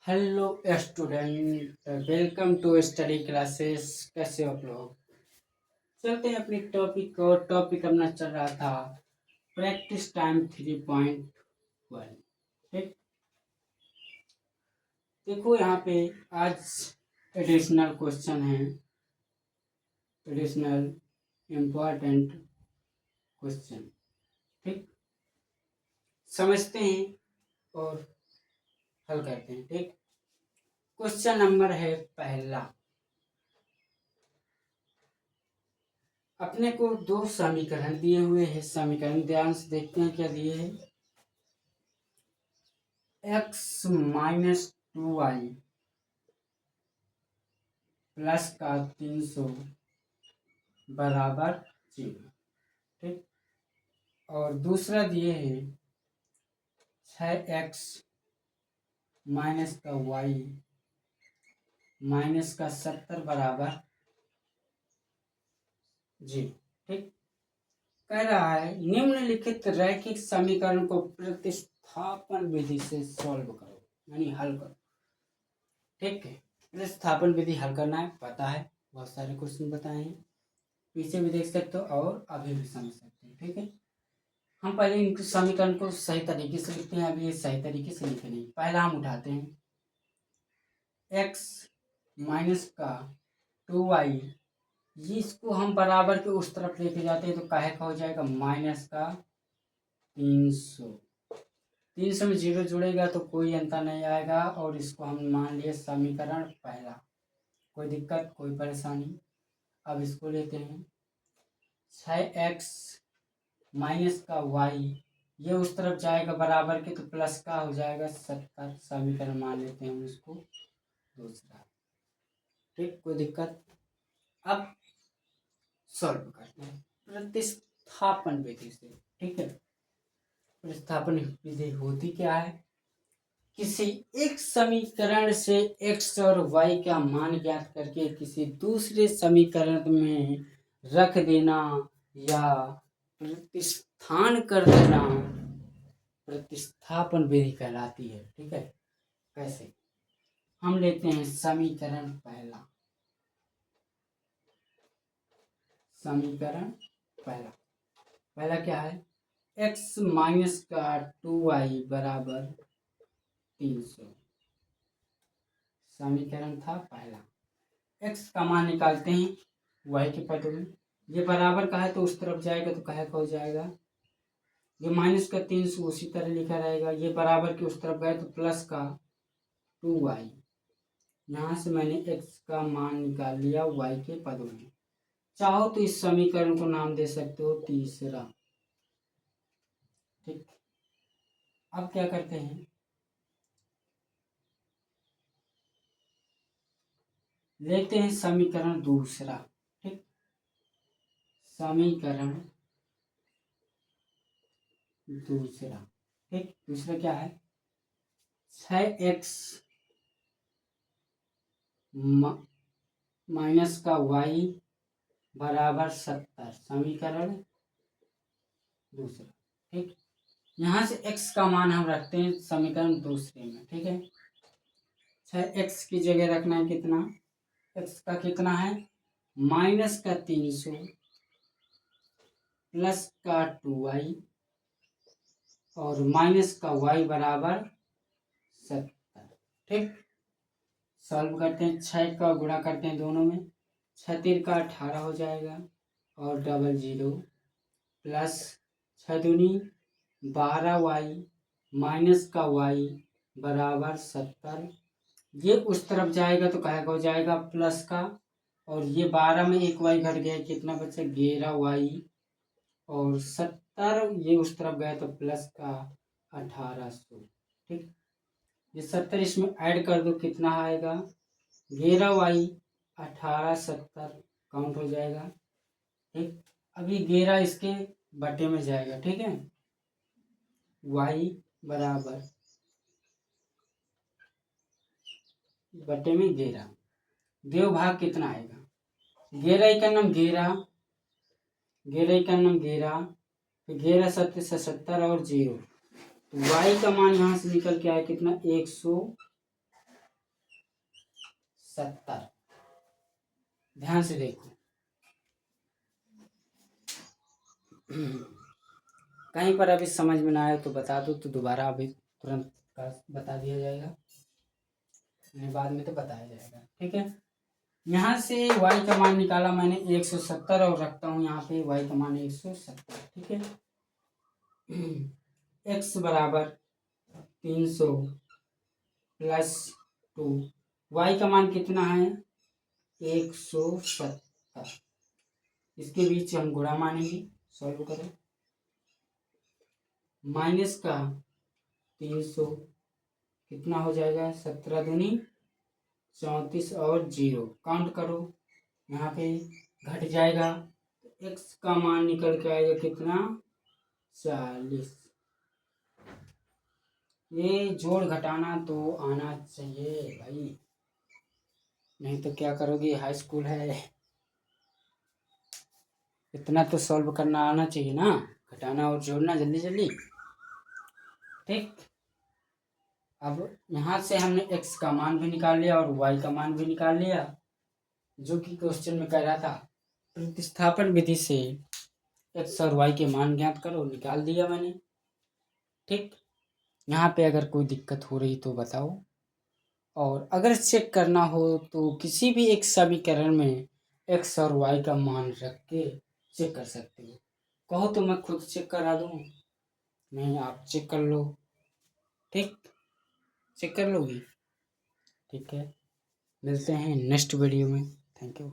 Hello student, welcome to study classes. कैसे हो आप लोग? चलते हैं अपनी टॉपिक को। टॉपिक अपना चल रहा था प्रैक्टिस टाइम 3.1। ठीक, देखो यहाँ पे आज एडिशनल क्वेश्चन है, एडिशनल इम्पोर्टेंट क्वेश्चन। ठीक, समझते हैं और हल करते हैं। ठीक, क्वेश्चन नंबर है पहला। अपने को दो समीकरण दिए हुए हैं। समीकरण ध्यान से देखते हैं क्या दिए हैं। x-2y प्लस का 300 बराबर 0। ठीक, और दूसरा दिए है 6x माइनस का y माइनस का 70 बराबर 0। ठीक, कह रहा है निम्नलिखित रैखिक समीकरण को प्रतिस्थापन विधि से सॉल्व करो, यानी हल करो। ठीक है, प्रतिस्थापन विधि हल करना है, पता है, बहुत सारे क्वेश्चन बताए हैं, पीछे भी देख सकते हो और अभी भी समझ सकते हैं। ठीक है, हम पहले इन समीकरण को सही तरीके से लिखते हैं। अभी ये सही तरीके से लिखे नहीं। पहला हम उठाते हैं x माइनस का 2y, इसको हम बराबर के उस तरफ लेके जाते हैं तो काहे का हो जाएगा माइनस का 300। 300 में 0 जुड़ेगा तो कोई अंतर नहीं आएगा, और इसको हम मान लिए समीकरण पहला। कोई दिक्कत, कोई परेशानी? अब इसको लेते हैं 6x माइनस का y, ये उस तरफ जाएगा बराबर के तो प्लस का हो जाएगा 70। समीकरण मान लेते हैं हम इसको दूसरा। ठीक, कोई दिक्कत? अब सॉल्व करते हैं प्रतिस्थापन विधि से। ठीक है, प्रतिस्थापन विधि होती क्या है? किसी एक समीकरण से x और y का मान ज्ञात करके किसी दूसरे समीकरण में रख देना या प्रतिस्थान कर देना प्रतिस्थापन विधि कहलाती है। ठीक है, कैसे? हम लेते हैं समीकरण पहला। समीकरण पहला, पहला क्या है? x माइनस का 2y बराबर 300। समीकरण था पहला। x का मान निकालते हैं y के पद में। ये बराबर का है तो उस तरफ जाएगा तो कहे का हो जाएगा। ये माइनस का 300 उसी तरह लिखा रहेगा। ये बराबर के उस तरफ गए तो प्लस का 2y। यहाँ से मैंने x का मान निकाल लिया y के पदों में। चाहो तो इस समीकरण को नाम दे सकते हो तीसरा। ठीक, अब क्या करते हैं, लेते हैं समीकरण दूसरा। ठीक, समीकरण दूसरा। ठीक, दूसरा क्या है? 6x माइनस का y बराबर 70। समीकरण दूसरा। ठीक, यहाँ से x का मान हम रखते हैं समीकरण दूसरे में। ठीक है, 6x की जगह रखना है कितना? x का कितना है? माइनस का 300 प्लस का 2y और माइनस का y बराबर 70। ठीक, सॉल्व करते हैं। 6 का गुणा करते हैं दोनों में, 6 तीर का 18 हो जाएगा और डबल 0 प्लस 6 दूनी 12y माइनस का y बराबर 70। ये उस तरफ जाएगा तो कहे का हो जाएगा प्लस का, और ये 12 में एक y घट गया, कितना बचा? 11y, और 70 ये उस तरफ गया तो प्लस का 1800। ठीक, ये 70 इसमें ऐड कर दो, कितना आएगा? 11y 18 70 काउंट हो जाएगा। ठीक, अभी 11 इसके बटे में जाएगा। ठीक है, y बराबर बटे में 11, देव भाग कितना आएगा? 11 का नाम 11, 11 का नाम 11, फिर 11 7 से 70 और 0, तो y का मान यहाँ से निकल के आया कितना? 70। ध्यान से देखो, कहीं पर अभी समझ में ना आए तो बता दो, तो दोबारा अभी तुरंत बता दिया जाएगा, बाद में तो बताया जाएगा। ठीक है, यहाँ से y का मान निकाला मैंने 170 और रखता हूँ यहाँ पे y का मान 170। ठीक है, x बराबर 300 प्लस 2, y का मान कितना है 170, इसके बीच हम गुणा मानेंगे, सॉल्व करें। माइनस का 300 कितना हो जाएगा 17 दूनी 34 और 0 काउंट करो, यहाँ पे घट जाएगा तो x का मान निकल के आएगा कितना 40। ये जोड़ घटाना तो आना चाहिए भाई, नहीं तो क्या करोगे, हाई स्कूल है, इतना तो सॉल्व करना आना चाहिए ना, घटाना और जोड़ना जल्दी जल्दी। ठीक, अब यहाँ से हमने x का मान भी निकाल लिया और y का मान भी निकाल लिया, जो कि क्वेश्चन में कह रहा था प्रतिस्थापन विधि से x और y के मान ज्ञात करो, निकाल दिया मैंने। ठीक, यहाँ पे अगर कोई दिक्कत हो रही तो बताओ, और अगर चेक करना हो तो किसी भी एक समीकरण में x और y का मान रख के चेक कर सकते हो। कहो तो मैं खुद चेक करा दूँ, नहीं आप चेक कर लो। ठीक, चेक कर लोगी, ठीक है, मिलते हैं नेक्स्ट वीडियो में। Thank you.